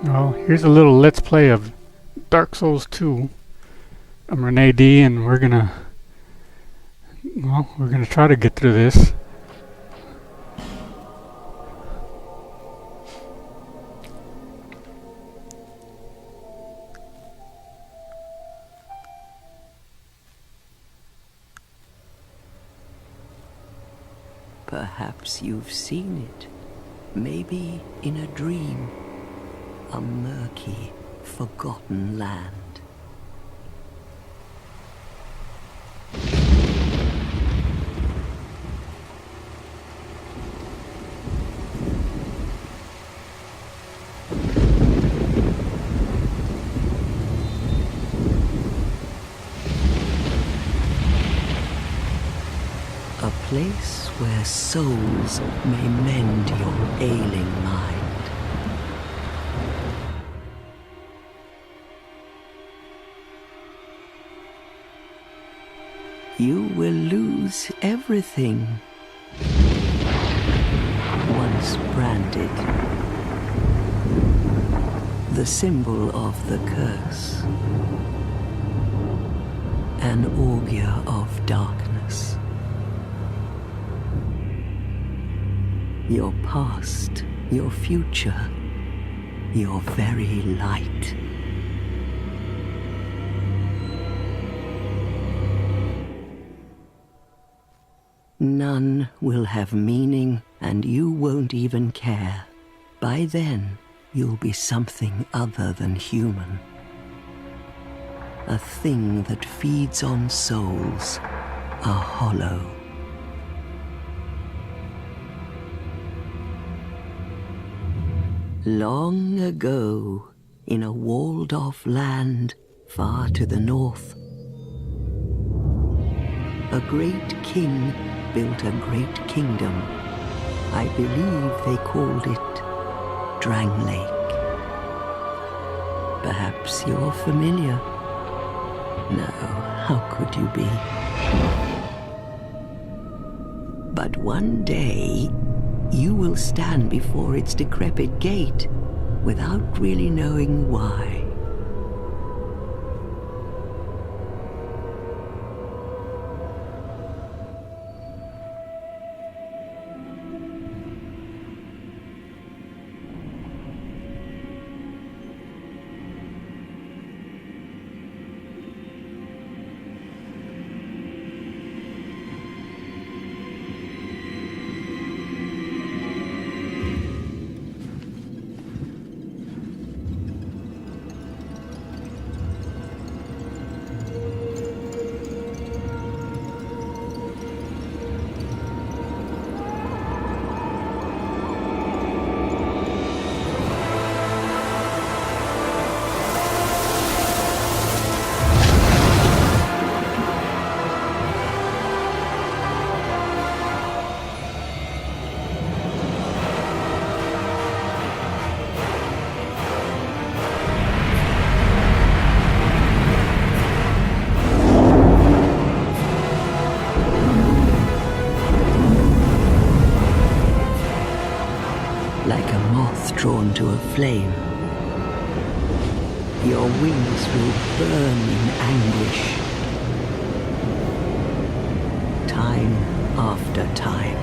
Well, here's a little let's play of Dark Souls 2. I'm Renee D, and we're gonna try to get through this. Perhaps you've seen it, maybe in a dream, a murky, forgotten land. A place where souls may mend your ailing mind. You will lose everything once branded. The symbol of the curse. An augur of darkness. Your past, your future, your very light. None will have meaning, and you won't even care. By then, you'll be something other than human. A thing that feeds on souls, a hollow. Long ago, in a walled-off land far to the north, a great king built a great kingdom. I believe they called it Drangleic. Perhaps you're familiar. No, how could you be? But one day, you will stand before its decrepit gate without really knowing why. Like a moth drawn to a flame, your wings will burn in anguish. Time after time.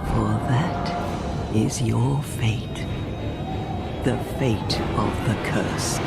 For that is your fate. The fate of the cursed.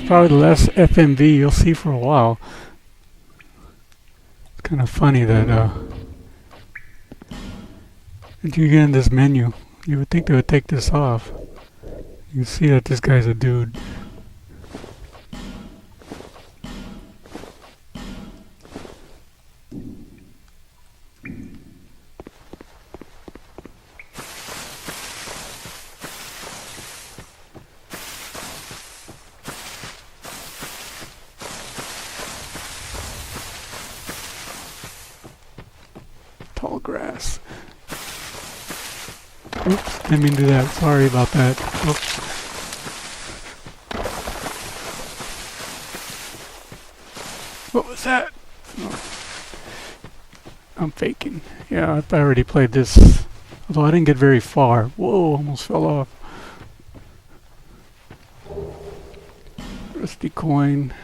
probably the last FMV you'll see for a while. It's kind of funny that if you get in this menu, you would think they would take this off. You see that this guy's a dude. Tall grass. Oops, didn't mean to do that. Sorry about that. Oops. What was that? Oh. I'm faking. Yeah, I already played this. Although I didn't get very far. Whoa, almost fell off. Rusty coin.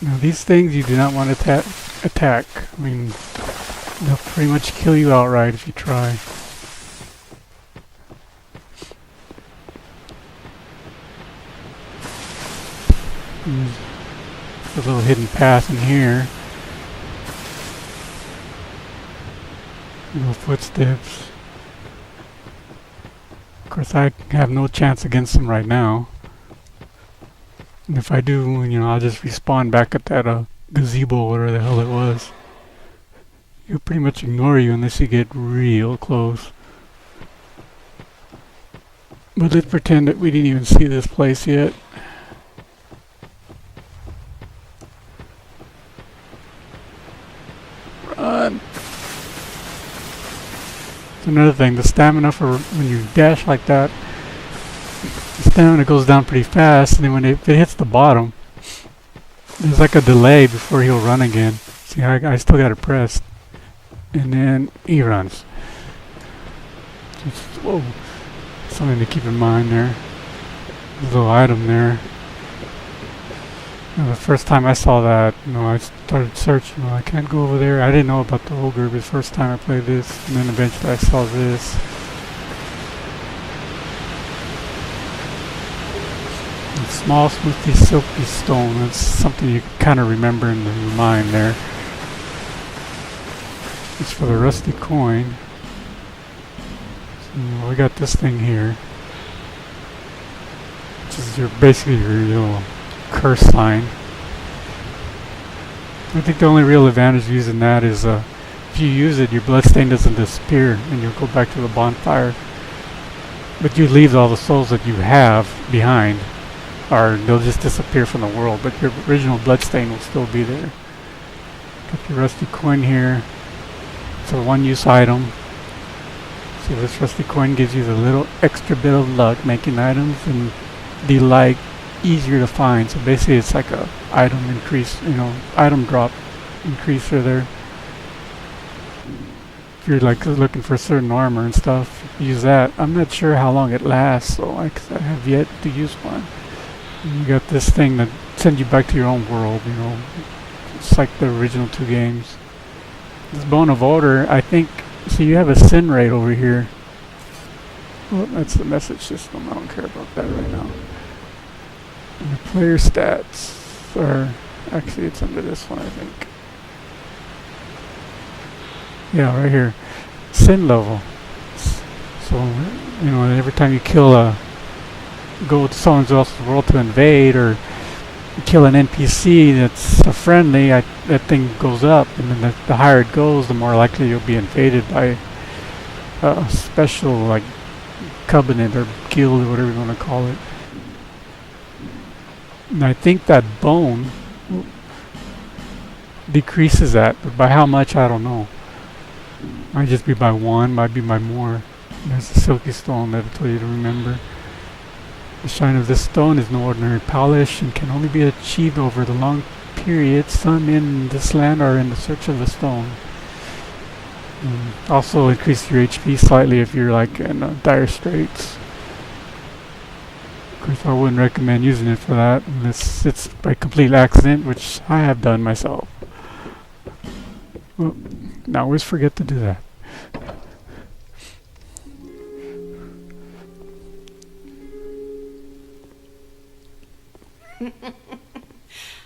Now these things you do not want to attack. I mean, they'll pretty much kill you outright if you try. There's a little hidden path in here. Little footsteps. Of course, I have no chance against them right now. And if I do, you know, I'll just respawn back at that gazebo, whatever the hell it was. He'll pretty much ignore you unless you get real close. But let's pretend that we didn't even see this place yet. Run! It's another thing, the stamina for when you dash like that, the stamina goes down pretty fast, and then when it hits the bottom, there's like a delay before he'll run again. See, I still got it pressed. And then he runs. Just, whoa. Something to keep in mind there. There's a little item there. The first time I saw that, you know, I started searching. Well, I can't go over there. I didn't know about the ogre the first time I played this, and then eventually I saw this. And small, smoothy, silky stone. That's something you kind of remember in your mind there. It's for the rusty coin. So we got this thing here, which is basically your little curse sign. I think the only real advantage of using that is if you use it, your bloodstain doesn't disappear and you'll go back to the bonfire. But you leave all the souls that you have behind, or they'll just disappear from the world, but your original bloodstain will still be there. Got your rusty coin here. It's a one-use item. So this rusty coin gives you the little extra bit of luck making items and the like easier to find. So basically it's like a item increase, you know, item drop increaser there. If you're like looking for certain armor and stuff, use that. I'm not sure how long it lasts, so I have yet to use one. And you got this thing that sends you back to your own world, you know. It's like the original two games. This Bone of Order, I think, so you have a sin rate over here. Well, that's the message system. I don't care about that right now. And the player stats are, actually it's under this one, I think. Yeah, right here. Sin level. So, you know, every time you go to someone else's world to invade, or kill an NPC that's a friendly, that thing goes up, and then the higher it goes, the more likely you'll be invaded by a special, like, covenant or guild or whatever you want to call it. And I think that bone decreases that, but by how much, I don't know. Might just be by one, might be by more. There's a silky stone that'll tell you to remember. The shine of this stone is no ordinary polish and can only be achieved over the long period some in this land are in the search of the stone. Also increase your HP slightly if you're like in dire straits. Of course, I wouldn't recommend using it for that unless it's by complete accident, which I have done myself. Well, I always forget to do that.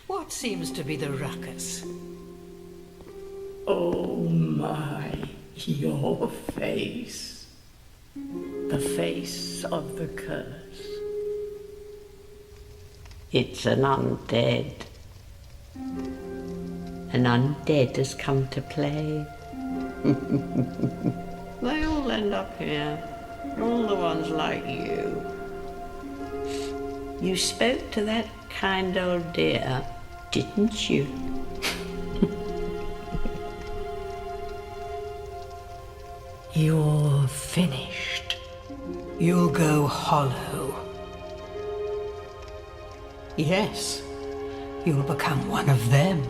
What seems to be the ruckus? Oh my, your face. The face of the curse. It's an undead. An undead has come to play. They all end up here. All the ones like you. You spoke to that kind old dear, didn't you? You're finished. You'll go hollow. Yes, you'll become one of them.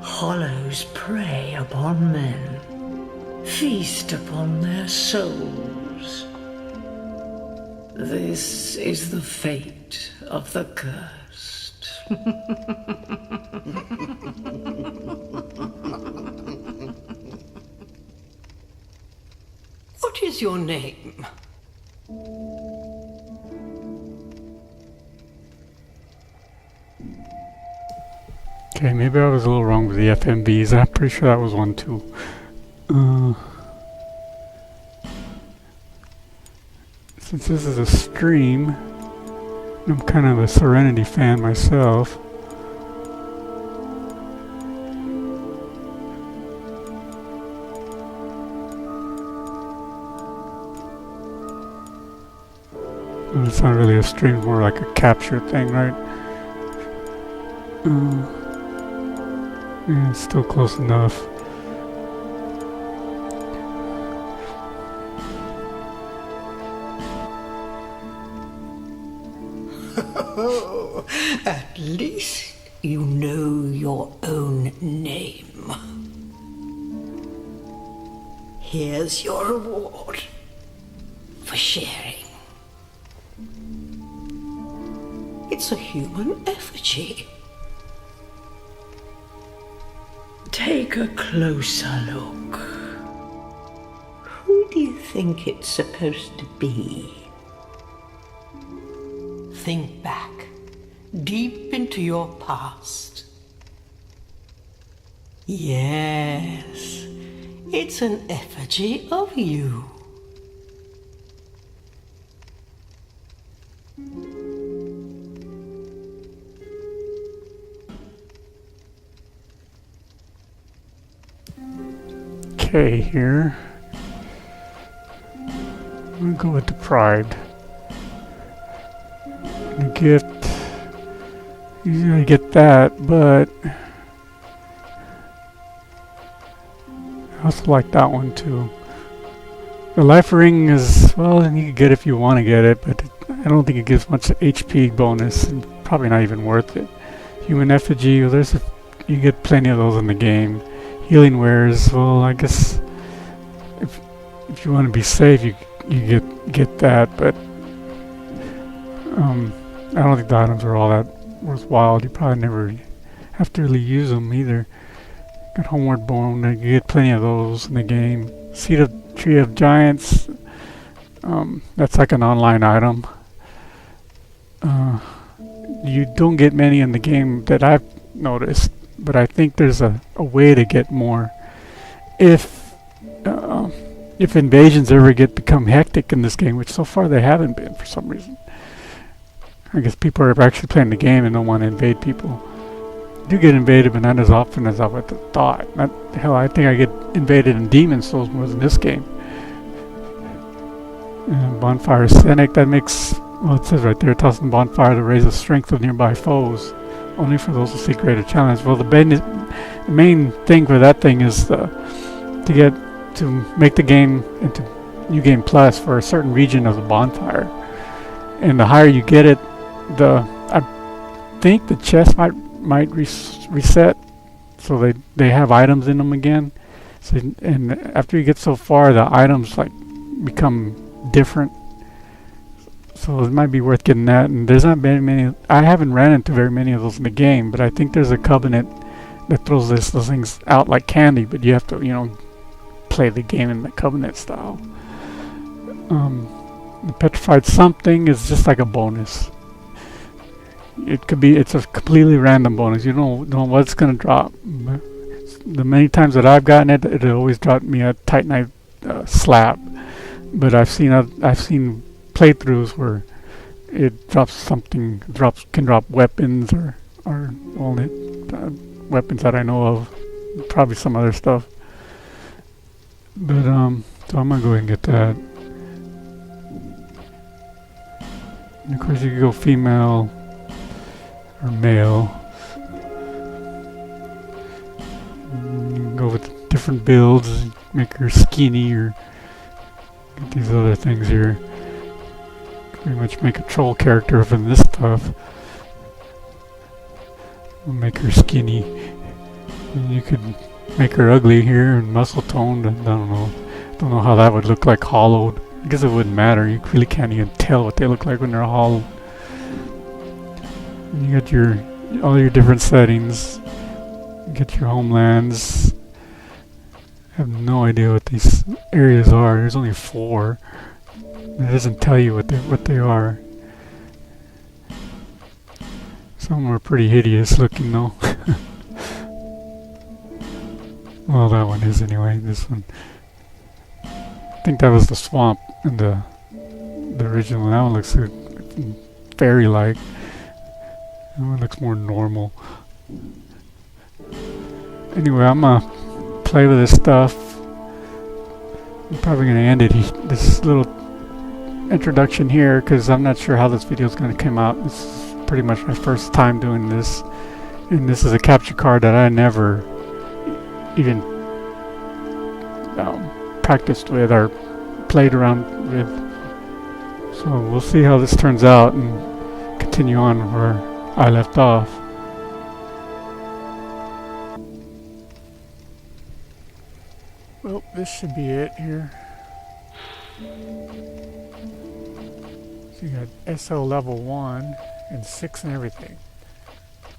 Hollows prey upon men, feast upon their souls. This is the fate of the cursed. What is your name? Okay, maybe I was a little wrong with the FMVs. I'm pretty sure that was one too. Since this is a stream, I'm kind of a Serenity fan myself. Well, it's not really a stream, it's more like a capture thing, right? Yeah, it's still close enough. At least you know your own name. Here's your reward for sharing. It's a human effigy. Take a closer look. Who do you think it's supposed to be? Think back, deep into your past. Yes, it's an effigy of you. Okay, here. I'm gonna go with deprived. And a gift. Usually I get that, but I also like that one too. The life ring is, well, you can get it if you want to get it, but I don't think it gives much HP bonus, and probably not even worth it. Human effigy, well, you get plenty of those in the game. Healing wares, well, I guess if you want to be safe, you get that, but I don't think the items are all that worthwhile. You probably never have to really use them either. Got Homeward Bone, you get plenty of those in the game. Seed of Tree of Giants, that's like an online item. You don't get many in the game that I've noticed, but I think there's a way to get more. If invasions ever become hectic in this game, which so far they haven't been for some reason. I guess people are actually playing the game and don't want to invade people. I do get invaded, but not as often as I would have thought. Hell, I think I get invaded in Demon Souls more than this game. Bonfire Scenic, that makes, well, it says right there, tossing bonfire to raise the strength of nearby foes. Only for those who seek greater challenge. Well, the main thing for that thing is to make the game into New Game Plus for a certain region of the bonfire. And the higher you get it, I think the chest might reset, so they have items in them again. So, and after you get so far, the items like become different. So it might be worth getting that. And there's not very many. I haven't ran into very many of those in the game, but I think there's a covenant that throws those things out like candy. But you have to, play the game in the covenant style. The petrified something is just like a bonus. it could be, it's a completely random bonus. You don't know what's gonna drop. The many times that I've gotten it, it always dropped me a Titanite slab. But I've seen playthroughs where it drops something, can drop weapons or only weapons that I know of, probably some other stuff. But so I'm gonna go ahead and get that. And of course, you can go female or male. You can go with different builds, make her skinny or get these other things here. Pretty much make a troll character from this stuff. We'll make her skinny. And you could make her ugly here and muscle toned. I don't know how that would look like hollowed. I guess it wouldn't matter. You really can't even tell what they look like when they're hollowed. And you got all your different settings. You get your homelands. I have no idea what these areas are. There's only 4. It doesn't tell you what they are. Some are pretty hideous looking though. Well, that one is anyway. This one, I think that was the swamp in the original. That one looks fairy-like. That one looks more normal. Anyway, I'm gonna play with this stuff. I'm probably gonna end this little introduction here because I'm not sure how this video is gonna come out. This is pretty much my first time doing this, and this is a capture card that I never even practiced with or played around with. So we'll see how this turns out and continue on where I left off. Well, this should be it here. So you got SO level 1 and 6 and everything.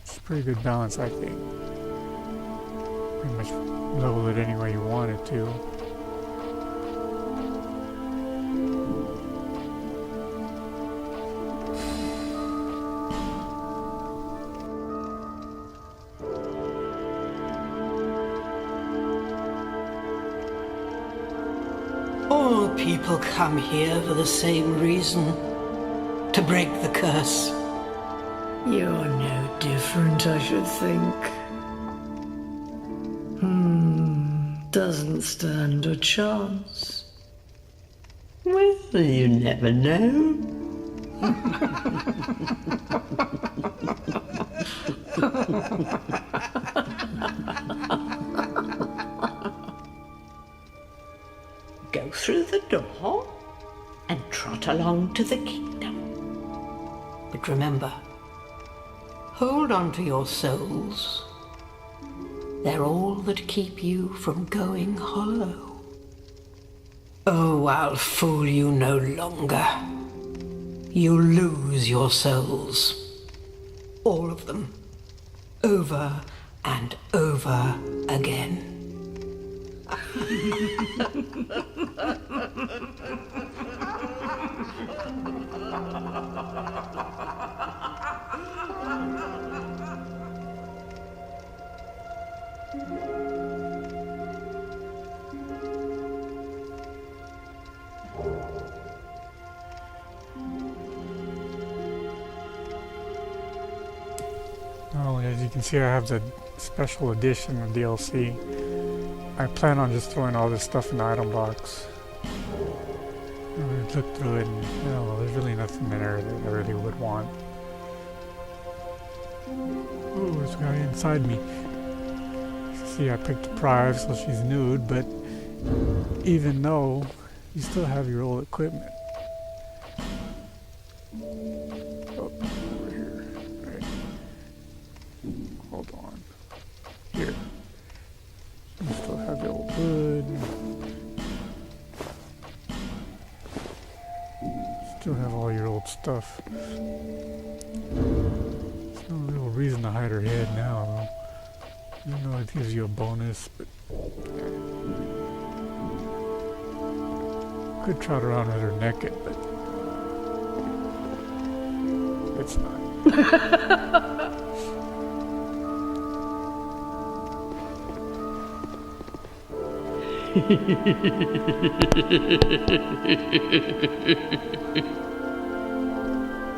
It's a pretty good balance, I think. Pretty much level it any way you want it to. All people come here for the same reason, to break the curse. You're no different, I should think. Doesn't stand a chance. Well, you never know. Go through the door and trot along to the kingdom. But remember, hold on to your souls. They're all that keep you from going hollow. Oh, I'll fool you no longer. You'll lose your souls. All of them. Over and over again. Well, as you can see, I have the special edition of DLC. I plan on just throwing all this stuff in the item box. I looked through it and, there's really nothing in there that I really would want. Oh, there's a guy inside me. See, I picked Prive, so she's nude, but even though you still have your old equipment. Oh, over here. Right. Hold on. Here. You still have your old hood. Still have all your old stuff. There's no real reason to hide her head now, though. Even though it gives you a bonus, but could trot around with her naked, but it's not.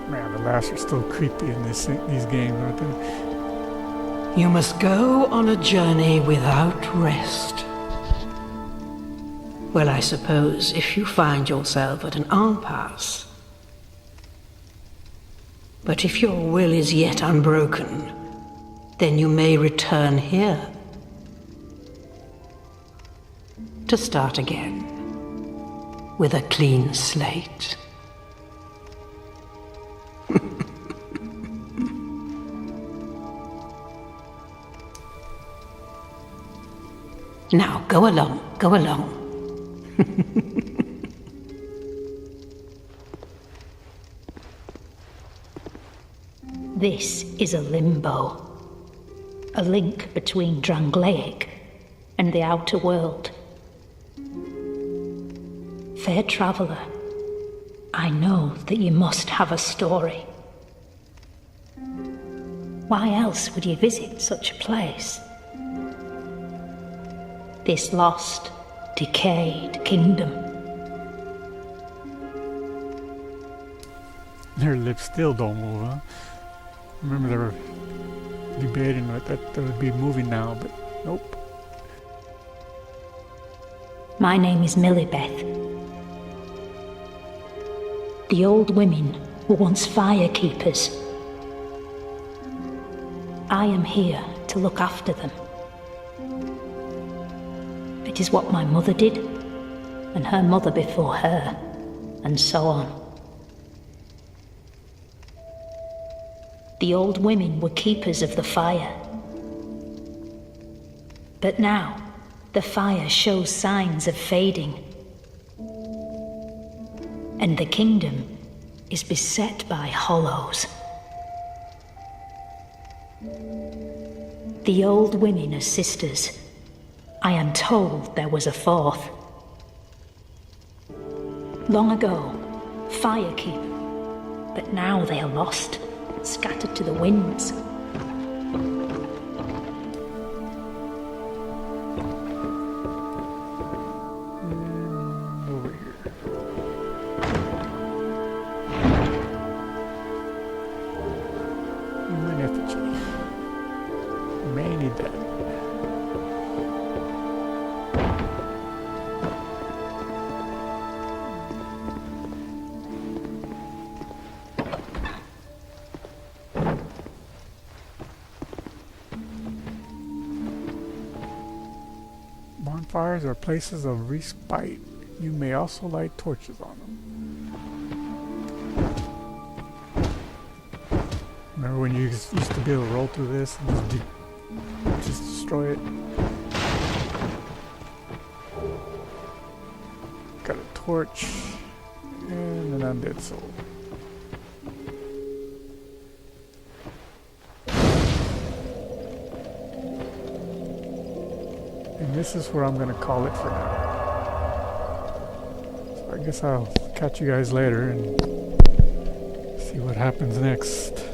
Man, the laughs are still creepy in these games, aren't they? You must go on a journey without rest. Well, I suppose if you find yourself at an impasse. But if your will is yet unbroken, then you may return here. To start again. With a clean slate. Now, go along, go along. This is a limbo. A link between Drangleic and the outer world. Fair traveller, I know that you must have a story. Why else would you visit such a place? This lost, decayed kingdom. Their lips still don't move, huh? Remember they were debating that they would be moving now, but nope. My name is Millibeth. The old women were once firekeepers. I am here to look after them. It is what my mother did, and her mother before her, and so on. The old women were keepers of the fire. But now, the fire shows signs of fading. And the kingdom is beset by hollows. The old women are sisters. I am told there was a fourth. Long ago, firekeep, but now they are lost, scattered to the winds. Over here. We might have to change. May need that. Bonfires are places of respite. You may also light torches on them. Remember when you used to be able to roll through this and just destroy it? Got a torch and an undead soul. And this is where I'm going to call it for now. So I guess I'll catch you guys later and see what happens next.